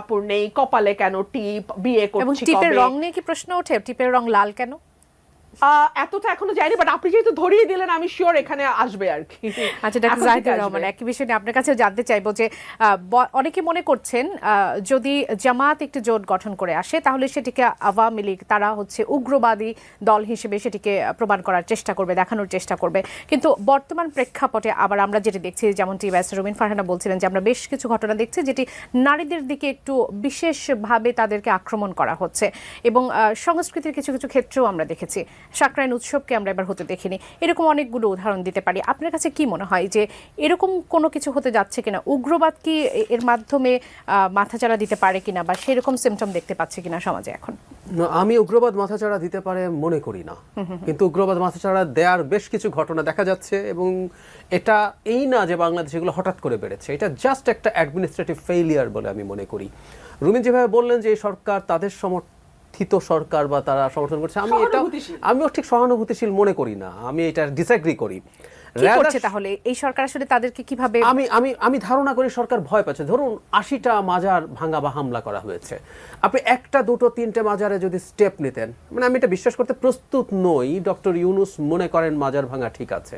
কাপড় নেই, কপালে কেন টিপ, বিয়ে এবং করছি টিপের কবে। রং নিয়ে কি প্রশ্ন ওঠে? টিপের রং লাল কেন? এতটা এখনো যায়নি, বাট আপনি যেহেতু ধরিয়ে দিলেন আমি শিওর এখানে আসবে আর কি। আচ্ছা, ডাক্তার এখন জাহিদুর থেকে রহমান, আসবে। একই বিষয় নিয়ে আপনার কাছে জানতে চাইবো যে অনেকে মনে করছেন যদি জামাত একটি জোট গঠন করে আসে তাহলে সেটিকে আওয়ামী লীগ তারা হচ্ছে উগ্রবাদী দল হিসেবে সেটিকে প্রমাণ করার চেষ্টা করবে, দেখানোর চেষ্টা করবে। কিন্তু বর্তমান প্রেক্ষাপটে আবার আমরা যেটি দেখছি, যেমনটি ব্যারিস্টার রুমিন ফারহানা বলছিলেন যে আমরা বেশ কিছু ঘটনা দেখছি যেটি নারীদের দিকে একটু বিশেষভাবে তাদেরকে আক্রমণ করা হচ্ছে, এবং সংস্কৃতির কিছু কিছু ক্ষেত্রেও আমরা দেখেছি। সাকরাইন উৎসবকে আমরা এবার হতে দেখিনি, এরকম অনেকগুলো উদাহরণ দিতে পারি। আপনার কাছে কি মনে হয় যে এরকম কোনো কিছু হতে যাচ্ছে কিনা? উগ্রবাদ কি এর মাধ্যমে মাথাচাড়া দিতে পারে কিনা, বা সেরকম সিমটম দেখতে পাচ্ছে কিনা সমাজে এখন? আমি উগ্রবাদ মাথাচাড়া দিতে পারে মনে করি না, কিন্তু উগ্রবাদ মাথাচাড়া দেওয়ার বেশ কিছু ঘটনা দেখা যাচ্ছে, এবং এটা এই না যে বাংলাদেশে এগুলো হঠাৎ করে বেড়েছে, এটা জাস্ট একটা অ্যাডমিনিস্ট্রেটিভ ফেইলিয়ার বলে আমি মনে করি। রুমিন যেভাবে বললেন যে এই সরকার তাদের সমর্থিত সরকার বা তারা সমর্থন করছে, আমিও ঠিক সহানুভূতিশীল মনে করি না, আমি এটা ডিসএগ্রি করি। কি করছে তাহলে এই সরকার? আসলে তাদেরকে কিভাবে আমি ধারণা করি সরকার ভয় পাচ্ছে। ধরুন 80টা মাজার ভাঙা বা হামলা করা হয়েছে, আপনি একটা দুটো তিনটে মাজারে যদি স্টেপ নিতেন, মানে আমি এটা বিশ্বাস করতে প্রস্তুত নই ডক্টর ইউনুস মনে করেন মাজার ভাঙা ঠিক আছে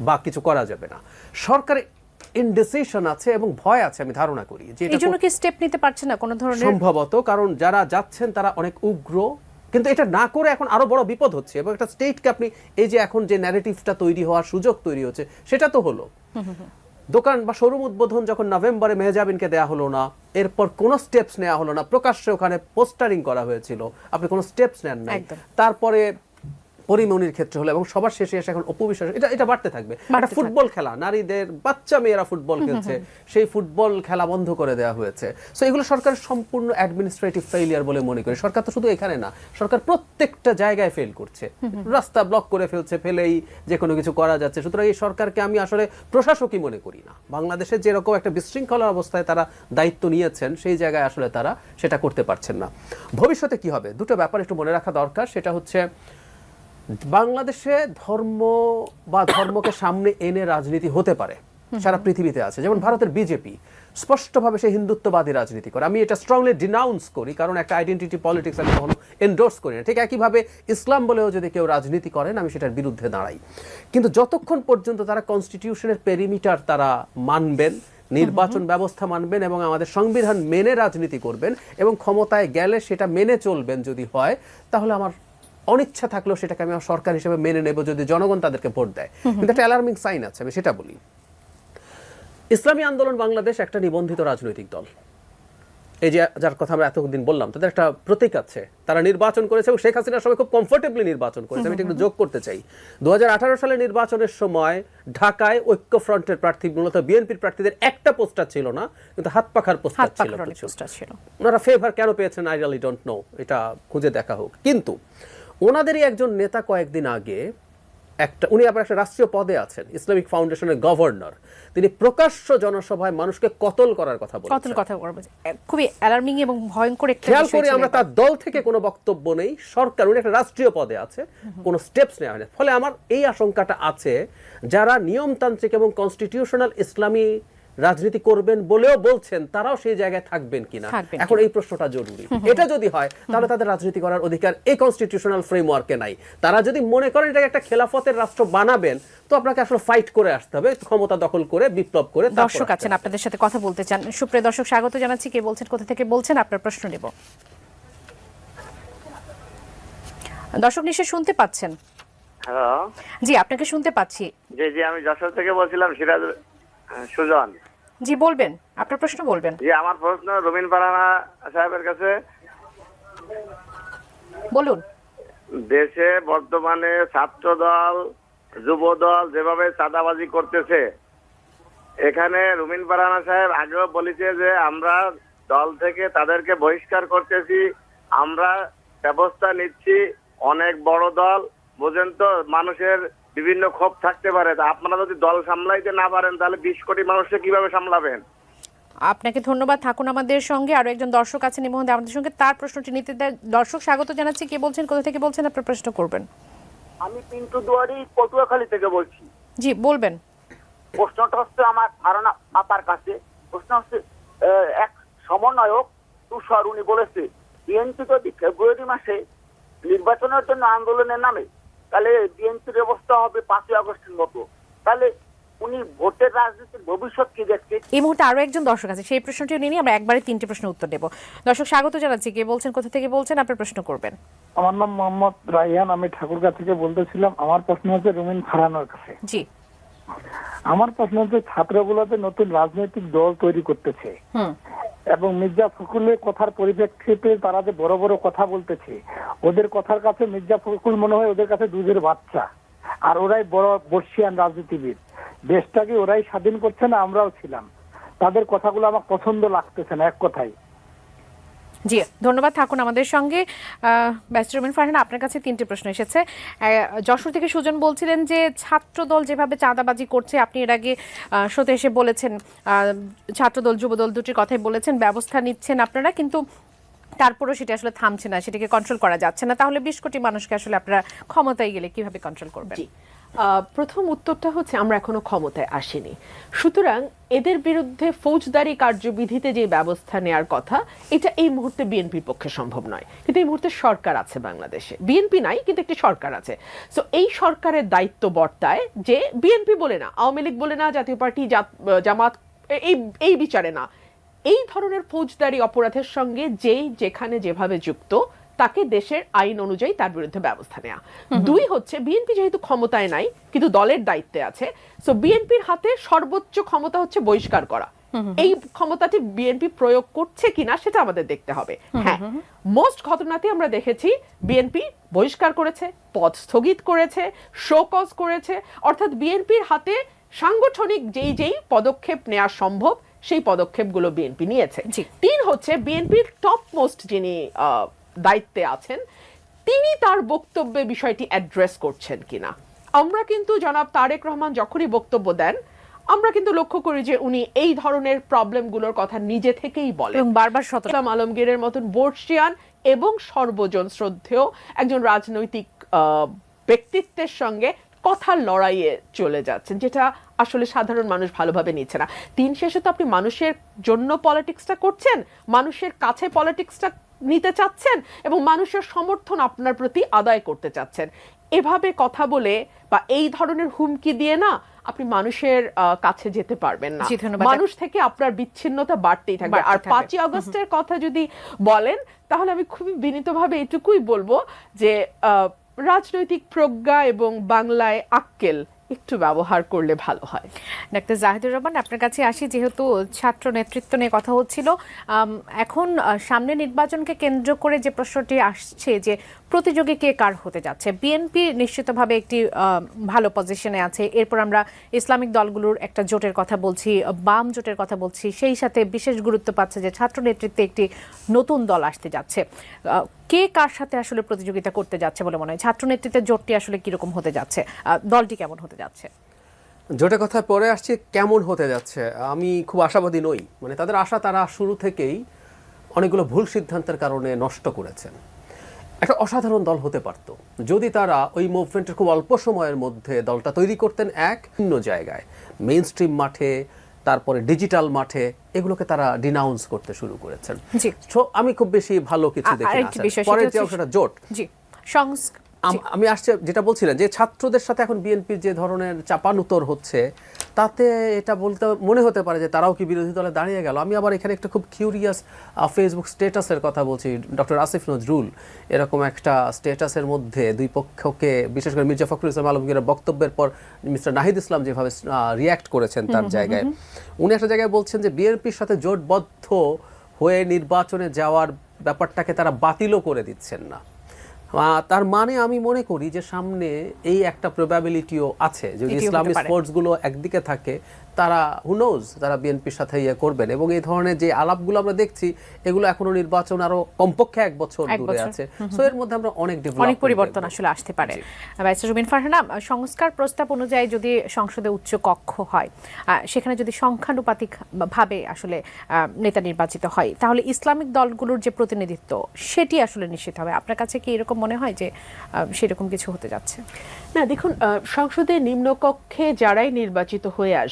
বা কিছু করা যাবে না। সরকার ইনডিসিশন আছে এবং ভয় আছে, আমি ধারণা করি যে এই জন্য কি স্টেপ নিতে পারছে না কোনো ধরনের? সম্ভবত কারণ যারা যাচ্ছেন তারা অনেক উগ্র, কিন্তু এটা না করে এখন আরো বড় বিপদ হচ্ছে, এবং একটা স্টেটকে আপনি এই যে এখন যে ন্যারেটিভটা তৈরি হওয়ার সুযোগ তৈরি হচ্ছে সেটা তো হলো দোকান বা শোরুম উদ্বোধন যখন নভেম্বরে মেহজাবিনকে দেয়া হলো না, এরপর কোনো স্টেপস নেওয়া হলো না, প্রকাশ্যে ওখানে পোস্টারিং করা হয়েছিল, আপনি কোনো স্টেপস নেন নাই। তারপরে পরিমণির ক্ষেত্রে হলো, এবং সবার শেষে এসে এখন অপবিশ্বাস, এটা বাড়তে থাকবে। একটা ফুটবল খেলা, নারীদের বাচ্চা মেয়েরা ফুটবল খেলছে, সেই ফুটবল খেলা বন্ধ করে দেওয়া হয়েছে। সো এগুলো সরকারের সম্পূর্ণ অ্যাডমিনিস্ট্রেটিভ ফেইলিয়ার বলে মনে করি। সরকার তো শুধু এখানে না, সরকার প্রত্যেকটা জায়গায় ফেল করছে, রাস্তা ব্লক করে ফেলছে, ফেলেই যে কোনো কিছু করা যাচ্ছে। সুতরাং এই সরকারকে আমি আসলে প্রশাসকই মনে করি না। বাংলাদেশে যেরকম একটা বিশৃঙ্খলার অবস্থায় তারা দায়িত্ব নিয়েছেন, সেই জায়গায় আসলে তারা সেটা করতে পারছেন না। ভবিষ্যতে কি হবে, দুটো ব্যাপার একটু মনে রাখা দরকার। সেটা হচ্ছে বাংলাদেশে ধর্ম বা ধর্মকে সামনে এনে রাজনীতি হতে পারে, সারা পৃথিবীতে আছে। যেমন ভারতের বিজেপি স্পষ্টভাবে সে হিন্দুত্ববাদী রাজনীতি করে, আমি এটা স্ট্রংলি ডিনাউন্স করি, কারণ একটা আইডেন্টিটি পলিটিক্স আমি কখনো এন্ডোর্স করি না। ঠিক একইভাবে ইসলাম বলেও যদি কেউ রাজনীতি করেন, আমি সেটার বিরুদ্ধে দাঁড়াই। কিন্তু যতক্ষণ পর্যন্ত তারা কনস্টিটিউশনের পেরিমিটার তারা মানবেন, নির্বাচন ব্যবস্থা মানবেন এবং আমাদের সংবিধান মেনে রাজনীতি করবেন, এবং ক্ষমতায় গেলে সেটা মেনে চলবেন যদি হয়, তাহলে আমার অনিচ্ছা থাকলেও সেটাকে আমি সরকার হিসেবে মেনে নেব যদি জনগণ তাদেরকে ভোট দেয়। কিন্তু একটা অ্যালার্মিং সাইন আছে, আমি সেটা বলি। ইসলামী আন্দোলন বাংলাদেশ একটা নিবন্ধিত রাজনৈতিক দল, এই যে যার কথা আমরা এতদিন বললাম, তাদের একটা প্রতীক আছে, তারা নির্বাচন করেছে এবং শেখ হাসিনার সময় খুব কমফোর্টেবলি নির্বাচন করেছে। আমি একটু যোগ করতে চাই, 2018 সালে নির্বাচনের সময় ঢাকায় ঐক্য ফ্রন্টের প্রার্থী, মূলত বিএনপির প্রার্থীদের একটা পোস্টার ছিল না, কিন্তু হাত পাখার পোস্টার ছিল। ওনারা ফেভার কেন পেয়েছেন আই রিয়েলি ডোন্ট নো, এটা খুঁজে দেখা হোক। কিন্তু ওনাদেরই একজন নেতা কয়েকদিন আগে উনি আবার একটা রাষ্ট্রীয় পদে আছেন, ইসলামিক ফাউন্ডেশনের গভর্নর, তিনি প্রকাশ্য জনসভায় মানুষকে কতল করার কথা বলেছেন। খুবই অ্যালার্মিং এবং ভয়ঙ্কর একটা খেয়াল করে আমরা তার দল থেকে কোনো বক্তব্য নেই, সরকার, উনি একটা রাষ্ট্রীয় পদে আছে, কোনো স্টেপস নেওয়া হয়নি। ফলে আমার এই আশঙ্কাটা আছে, যারা নিয়মতান্ত্রিক এবং কনস্টিটিউশনাল ইসলামী রাজনীতি করবেন বলেও বলছেন, তারাও সেই জায়গায় থাকবেন কিনা, এখন এই প্রশ্নটা জরুরি। এটা যদি হয় তাহলে তাদের রাজনীতি করার অধিকার এই কনস্টিটিউশনাল ফ্রেমওয়ার্কে নাই। তারা যদি মনে করেন এটাকে একটা খেলাফতের রাষ্ট্র বানাবেন, তো আপনাকে আসলে ফাইট করে আসতে হবে, ক্ষমতা দখল করে, বিপ্লব করে। দর্শক আছেন আপনাদের সাথে কথা বলতে চান, সুপ্রিয় দর্শক স্বাগত জানাচ্ছি। কে বলছেন, কোথা থেকে বলছেন, আপনার প্রশ্ন নেব। দর্শক নিশ্চয় শুনতে পাচ্ছেন? হ্যালো, জি আপনাকে শুনতে পাচ্ছি। জি আমি যশোর থেকে বলছিলাম, সিরাজ সুজন। জি বলবেন, আপনার প্রশ্ন বলবেন। জি আমার প্রশ্ন রুমিন ফারহানা সাহেবের কাছে। বলুন। দেশে বর্তমানে ছাত্র দল, যুব দল যেভাবে চাঁদাবাজি করতেছে, এখানে রুমিন ফারহানা সাহেব আগেও বলেছে যে আমরা দল থেকে তাদেরকে বহিষ্কার করতেছি, আমরা ব্যবস্থা নিচ্ছি। অনেক বড় দল, বুঝেন তো, মানুষের বিভিন্ন ক্ষোভ থাকতে পারে। আপনারা যদি দল সামলাইতে না পারেন, তাহলে 20 কোটি মানুষকে কিভাবে সামলাবেন? আপনাকে ধন্যবাদ, থাকুন আমাদের সঙ্গে। আরো একজন দর্শক আছেন এই মুহূর্তে আমাদের সঙ্গে, তার প্রশ্নটি নিতে দেয়। দর্শক স্বাগত জানাচ্ছি, কে বলছেন, কোথা থেকে বলছেন, আপনার প্রশ্ন করবেন। আমি পিন্টু দুয়ারি পটুয়াখালী থেকে বলছি। জি বলবেন। প্রশ্নটা হচ্ছে আমার ধারণা আপার কাছে। প্রশ্ন হচ্ছে, এক সমন্বয়ক তুষার উনি বলেছে বিএনপি যদি ফেব্রুয়ারি মাসে নির্বাচনের জন্য আন্দোলনের নামে তাহলে বিএনপির অবস্থা হবে 5ই আগস্টের মতো। তাহলে উনি ভোটের রাজনীতির ভবিষ্যৎ কি দেখছে? এই মুহূর্তে আরো একজন দর্শক আছে, সেই প্রশ্নটিও নিয়ে নিই, আমরা একবারে 3টে প্রশ্নের উত্তর দেব। দর্শক স্বাগত জানাচ্ছি, কে বলছেন, কোথা থেকে বলছেন, আপনার প্রশ্ন করবেন। আমার নাম মোহাম্মদ রাইহান, আমি ঠাকুরগাঁ থেকে বলতেছিলাম। আমার প্রশ্ন হচ্ছে রুমিন ফারহানার কাছে। জি। আমার প্রশ্ন হচ্ছে ছাত্রগুলোতে নতুন রাজনৈতিক দল তৈরি করতেছে এবং মির্জা ফখরুলের কথার পরিপ্রেক্ষিতে তারা যে বড় বড় কথা বলতেছে, ওদের কথার কাছে মির্জা ফখরুল মনে হয় ওদের কাছে দুধের বাচ্চা, আর ওরাই বড় বর্ষিয়ান রাজনীতিবিদ। দেশটাকে ওরাই স্বাধীন করছে না, আমরাও ছিলাম। তাদের কথাগুলো আমার পছন্দ লাগতেছে না, এক কথায়। জি, ধন্যবাদ, থাকুন আমাদের সঙ্গে। ব্যারিস্টার রুমিন ফারহানা, আপনার কাছে 3টে প্রশ্ন এসেছে। যশোর থেকে সুজন বলছিলেন যে ছাত্রদল যেভাবে চাঁদাবাজি করছে, আপনি এর আগে শোতে এসে বলেছেন, ছাত্রদল যুবদল দুটির কথাই বলেছেন, ব্যবস্থা নিচ্ছেন আপনারা, কিন্তু তারপরেও সেটা আসলে থামছে না, সেটাকে কন্ট্রোল করা যাচ্ছে না। তাহলে 20 কোটি মানুষকে আসলে আপনারা ক্ষমতায় গেলে কিভাবে কন্ট্রোল করবেন? জি, প্রথম উত্তরটা হচ্ছে আমরা এখনো ক্ষমতায় আসিনি, সুতরাং এদের বিরুদ্ধে ফৌজদারি কার্যবিধিতে যে ব্যবস্থা নেওয়ার কথা, এটা এই মুহূর্তে বিএনপির পক্ষে সম্ভব নয়। কিন্তু এই মুহূর্তে সরকার আছে বাংলাদেশে, বিএনপি নাই কিন্তু একটি সরকার আছে। সো এই সরকারের দায়িত্ব বর্তায় যে বিএনপি বলে না, আওয়ামী লীগ বলে না, জাতীয় পার্টি, জামাত এই বিচারে না, এই ধরনের ফৌজদারি অপরাধের সঙ্গে যেই যেখানে যেভাবে যুক্ত তাকে দেশের আইন অনুযায়ী তার বিরুদ্ধে ব্যবস্থা নেওয়া। 2 হচ্ছে বিএনপি যেহেতু ক্ষমতায় নাই কিন্তু দলের দায়িত্বে আছে, সো বিএনপির হাতে সর্বোচ্চ ক্ষমতা হচ্ছে বহিষ্কার করা। এই ক্ষমতাটি বিএনপি প্রয়োগ করছে কিনা সেটা আমাদের দেখতে হবে। হ্যাঁ, মোস্ট ঘটনাতে আমরা দেখেছি বিএনপি বহিষ্কার করেছে, পদ স্থগিত করেছে, শোকজ করেছে, অর্থাৎ বিএনপির হাতে সাংগঠনিক যেই পদক্ষেপ নেওয়া সম্ভব সেই পদক্ষেপগুলো বিএনপি নিয়েছে। 3 হচ্ছে বিএনপির টপ মোস্ট যিনি দায়িত্বে আছেন তিনি তার বক্তব্যে বিষয়টি অ্যাড্রেস করছেন কিনা। আমরা কিন্তু জনাব তারেক রহমান যখনই বক্তব্য দেন আমরা কিন্তু লক্ষ্য করি যে উনি এই ধরনের প্রবলেমগুলোর কথা নিজে থেকেই বলেন এবং বারবার ইসলাম আলমগীরের মতন বর্ষিয়ান এবং সর্বজন শ্রদ্ধেয় একজন রাজনৈতিক ব্যক্তিত্বের সঙ্গে কথার লড়াইয়ে চলে যাচ্ছেন, যেটা আসলে সাধারণ মানুষ ভালোভাবে নিচ্ছে না। শেষে তো আপনি মানুষের জন্য পলিটিক্সটা করছেন, মানুষের কাছে পলিটিক্সটা নিতে চাচ্ছেন এবং মানুষের সমর্থন আপনার প্রতি আদায় করতে চাচ্ছেন। এভাবে কথা বলে বা এই ধরনের হুমকি দিয়ে না আপনি মানুষের কাছে যেতে পারবেন না, মানুষ থেকে আপনার বিচ্ছিন্নতা বাড়তেই থাকবে। আর 5ই আগস্টের কথা যদি বলেন তাহলে আমি খুবই বিনীতভাবে এটুকুই বলবো যে রাজনৈতিক প্রজ্ঞা এবং বাংলায় আক্কেল একটু ব্যবহার করলে ভালো হয়। ডাক্তার জাহিদুর রহমান, আপনার কাছে আসি। যেহেতু ছাত্র নেতৃত্ব নিয়ে কথা হচ্ছিল, এখন সামনে নির্বাচনকে কেন্দ্র করে যে প্রশ্নটি আসছে যে প্রতিযোগী কে কার হতে যাচ্ছে, বিএনপি নিশ্চিতভাবে একটি ভালো পজিশনে আছে, এরপর আমরা ইসলামিক দলগুলোর একটা জোটের কথা বলছি, বাম জোটের কথা বলছি, সেই সাথে বিশেষ গুরুত্ব পাচ্ছে যে ছাত্র নেতৃত্বে একটি নতুন দল আসতে যাচ্ছে। কে কার সাথে আসলে প্রতিযোগিতা করতে যাচ্ছে বলে মনে হয়? ছাত্র নেতৃত্বের জোটটি আসলে কিরকম হতে যাচ্ছে, দলটি কেমন হতে যাচ্ছে? জোটের কথা পরে আসছে, কেমন হতে যাচ্ছে আমি খুব আশাবাদী নই। মানে তাদের আশা তারা শুরু থেকেই অনেকগুলো ভুল সিদ্ধান্তের কারণে নষ্ট করেছেন। একটা অসাধারণ দল হতে পারত যদি তারা ওই মুভমেন্টের খুব অল্প সময়ের মধ্যে দলটা তৈরি করতেন এক ভিন্ন জায়গায়, মেইন স্ট্রিম মাঠে, তারপরে ডিজিটাল মাঠে, এগুলোকে তারা ডিনাউন্স করতে শুরু করেছেন। আমি খুব বেশি ভালো কিছু দেখি না। পরের যে অংশটা জোট, আমি আসছে যেটা বলছিলেন যে ছাত্রদের সাথে এখন বিএনপির যে ধরনের চাপানুতর হচ্ছে, তাতে এটা বলতে মনে হতে পারে যে তারাও কি বিরোধী দলে দাঁড়িয়ে গেল। আমি আবার এখানে একটা খুব কিউরিয়াস ফেসবুক স্ট্যাটাসের কথা বলছি। ডক্টর আসিফ নজরুল এরকম একটা স্ট্যাটাসের মধ্যে দুই পক্ষকে, বিশেষ করে মির্জা ফখরুল ইসলাম আলমগীরের বক্তব্যের পর মিস্টার নাহিদ ইসলাম যেভাবে রিয়্যাক্ট করেছেন তার জায়গায়, উনি একটা জায়গায় বলছেন যে বিএনপির সাথে জোটবদ্ধ হয়ে নির্বাচনে যাওয়ার ব্যাপারটাকে তারা বাতিলও করে দিচ্ছেন না। তার মানে আমি মনে করি যে সামনে এই একটা প্রবাবিলিটিও আছে, যদি ইসলামিক ফোর্সগুলো একদিকে থাকে তারা হু নোজ তারা বিএনপির সাথে ইয়ে করবেন। এবং এই ধরনের যে আলাপগুলো আমরা দেখছি এগুলো এখনো নির্বাচন আরো কমপক্ষে 1 বছর দূরে আছে। সো এর মধ্যে আমরা অনেক পরিবর্তন আসলে আসতে পারে। ব্যারিস্টার রুমিন ফারহানা, সংস্কার প্রস্তাব অনুযায়ী যদি সংসদে উচ্চ কক্ষ হয়, সেখানে যদি সংখ্যানুপাতিক ভাবে আসলে নেতা নির্বাচিত হয়, তাহলে ইসলামিক দলগুলোর যে প্রতিনিধিত্ব সেটি আসলে নিশ্চিত হবে। আপনার কাছে কি এরকম মনে হয় যে সেরকম কিছু হতে যাচ্ছে? না, দেখুন, সংসদে নিম্নকক্ষে যারাই নির্বাচিত হয়ে আসবে